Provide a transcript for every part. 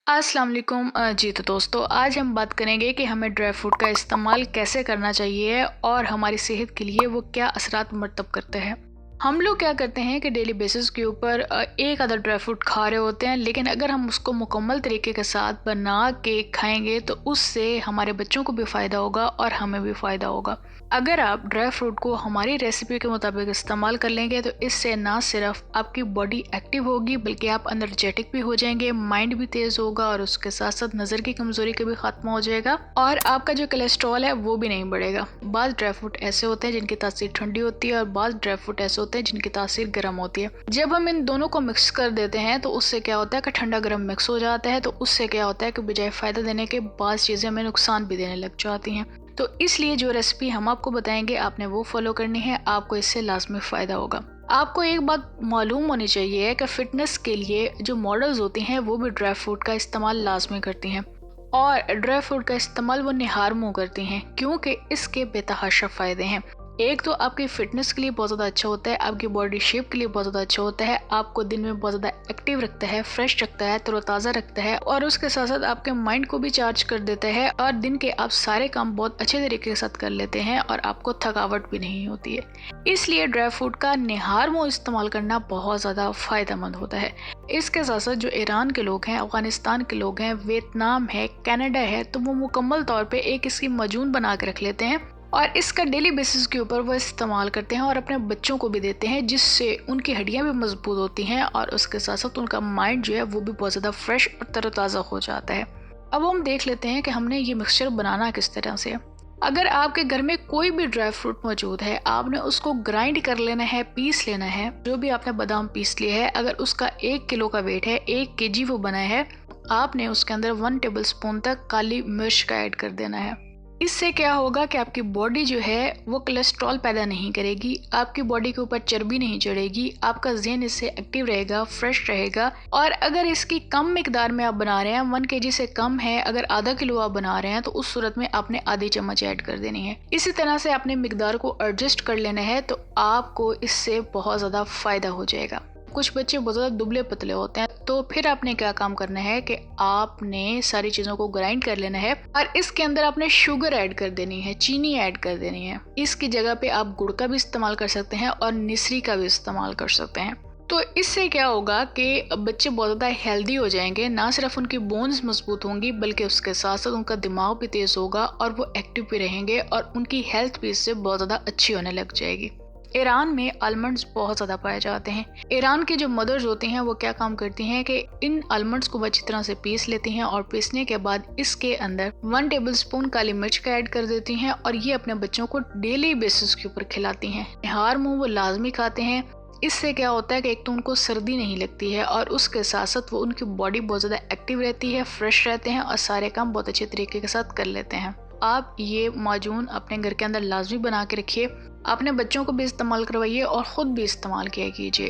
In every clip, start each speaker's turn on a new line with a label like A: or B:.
A: अस्सलाम वालेकुम जी तो दोस्तों आज हम बात करेंगे कि हमें ड्राई फ्रूट का इस्तेमाल कैसे करना चाहिए और हमारी सेहत के लिए वो क्या असरात मरतब करते हैं। हम लोग क्या करते हैं कि डेली बेसिस के ऊपर एक आधा ड्राई फ्रूट खा रहे होते हैं, लेकिन अगर हम उसको मुकम्मल तरीके के साथ बना के खाएंगे तो उससे हमारे बच्चों को भी फ़ायदा होगा और हमें भी फ़ायदा होगा। अगर आप ड्राई फ्रूट को हमारी रेसिपी के मुताबिक इस्तेमाल कर लेंगे तो इससे ना सिर्फ आपकी बॉडी एक्टिव होगी बल्कि आप एनर्जेटिक भी हो जाएंगे, माइंड भी तेज़ होगा और उसके साथ साथ नज़र की कमज़ोरी का भी खात्मा हो जाएगा और आपका जो कोलेस्ट्रॉल है वो भी नहीं बढ़ेगा। बाज़ ड्राई फ्रूट ऐसे होते हैं जिनकी तासीर ठंडी होती है और बाज़ ड्राई फ्रूट ऐसे होते हैं जिनकी तासीर गर्म होती है। जब हम इन दोनों को मिक्स कर देते हैं तो उससे क्या होता है कि ठंडा गर्म मिक्स हो जाता है, तो उससे क्या होता है कि बजाय फ़ायदा देने के बाज़ चीज़ें हमें नुकसान भी देने लग जाती हैं। तो इसलिए जो रेसिपी हम आपको बताएंगे आपने वो फॉलो करनी है, आपको इससे लाजमी फ़ायदा होगा। आपको एक बात मालूम होनी चाहिए कि फ़िटनेस के लिए जो मॉडल्स होती हैं वो भी ड्राई फ्रूट का इस्तेमाल लाजमी करती हैं और ड्राई फ्रूट का इस्तेमाल वो निहार मुँह करती हैं क्योंकि इसके बेतहाशा फ़ायदे हैं। एक तो आपकी फ़िटनेस के लिए बहुत ज़्यादा अच्छा होता है, आपकी बॉडी शेप के लिए बहुत ज़्यादा अच्छा होता है, आपको दिन में बहुत ज़्यादा एक्टिव रखता है, फ्रेश रखता है, तरोताज़ा रखता है और उसके साथ साथ आपके माइंड को भी चार्ज कर देता है और दिन के आप सारे काम बहुत अच्छे तरीके के साथ कर लेते हैं और आपको थकावट भी नहीं होती है। इसलिए ड्राई फ्रूट का निहार मुँह इस्तेमाल करना बहुत ज़्यादा फ़ायदेमंद होता है। इसके साथ साथ जो ईरान के लोग हैं, अफ़गानिस्तान के लोग हैं, वियतनाम है, कनाडा है, तो वो मुकम्मल तौर पर एक इसकी मजून बना के रख लेते हैं और इसका डेली बेसिस के ऊपर वो इस्तेमाल करते हैं और अपने बच्चों को भी देते हैं, जिससे उनकी हड्डियां भी मजबूत होती हैं और उसके साथ साथ उनका माइंड जो है वो भी बहुत ज़्यादा फ्रेश और तरोताज़ा हो जाता है। अब हम देख लेते हैं कि हमने ये मिक्सचर बनाना किस तरह से है। अगर आपके घर में कोई भी ड्राई फ्रूट मौजूद है, आपने उसको ग्राइंड कर लेना है, पीस लेना है। जो भी आपने बादाम पीस लिया है, अगर उसका 1 किलो का वेट है, 1 केजी वो बना है, आपने उसके अंदर 1 टेबल स्पून तक काली मिर्च का ऐड कर देना है। इससे क्या होगा कि आपकी बॉडी जो है वो कोलेस्ट्रॉल पैदा नहीं करेगी, आपकी बॉडी के ऊपर चर्बी नहीं चढ़ेगी, आपका ज़हन इससे एक्टिव रहेगा, फ्रेश रहेगा। और अगर इसकी कम मिकदार में आप बना रहे हैं, 1 केजी से कम है, अगर आधा किलो आप बना रहे हैं तो उस सूरत में आपने आधी चम्मच ऐड कर देनी है। इसी तरह से आपने मिकदार को एडजस्ट कर लेना है तो आपको इससे बहुत ज़्यादा फ़ायदा हो जाएगा। कुछ बच्चे बहुत ज़्यादा दुबले पतले होते हैं, तो फिर आपने क्या काम करना है कि आपने सारी चीज़ों को ग्राइंड कर लेना है और इसके अंदर आपने शुगर ऐड कर देनी है, चीनी ऐड कर देनी है। इसकी जगह पे आप गुड़ का भी इस्तेमाल कर सकते हैं और मिश्री का भी इस्तेमाल कर सकते हैं। तो इससे क्या होगा कि बच्चे बहुत ज़्यादा हेल्दी हो जाएंगे, ना सिर्फ उनकी बोन्स मजबूत होंगी बल्कि उसके साथ साथ उनका दिमाग भी तेज़ होगा और वो एक्टिव भी रहेंगे और उनकी हेल्थ भी इससे बहुत ज़्यादा अच्छी होने लग जाएगी। ईरान में आलमंड्स बहुत ज़्यादा पाए जाते हैं। ईरान की जो मदर्स होती हैं वो क्या काम करती हैं कि इन आलमंड्स को अच्छी तरह से पीस लेती हैं और पीसने के बाद इसके अंदर 1 टेबल स्पून काली मिर्च का ऐड कर देती हैं और ये अपने बच्चों को डेली बेसिस के ऊपर खिलाती हैं। निहार मुँह वो लाजमी खाते हैं। इससे क्या होता है कि एक तो उनको सर्दी नहीं लगती है और उसके साथ साथ वो उनकी बॉडी बहुत ज़्यादा एक्टिव रहती है, फ्रेश रहते हैं और सारे काम बहुत अच्छे तरीके के साथ कर लेते हैं। आप ये माजून अपने घर के अंदर लाजमी बना के रखिए, अपने बच्चों को भी इस्तेमाल करवाइए और ख़ुद भी इस्तेमाल किया कीजिए।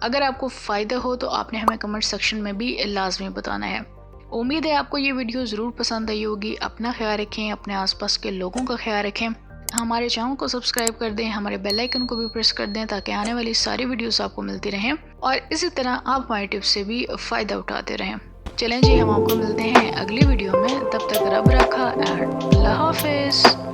A: अगर आपको फ़ायदा हो तो आपने हमें कमेंट सेक्शन में भी लाजमी बताना है। उम्मीद है आपको ये वीडियो ज़रूर पसंद आई होगी। अपना ख्याल रखें, अपने आसपास के लोगों का ख्याल रखें। हमारे चैनल को सब्सक्राइब कर दें, हमारे बेल आइकन को भी प्रेस कर दें ताकि आने वाली सारी वीडियोस आपको मिलती रहें और इसी तरह आप हमारी टिप्स से भी फ़ायदा उठाते रहें। चलें जी, हम आपको मिलते हैं अगली वीडियो में। तब तक रब रखा, अल्लाह हाफिज़।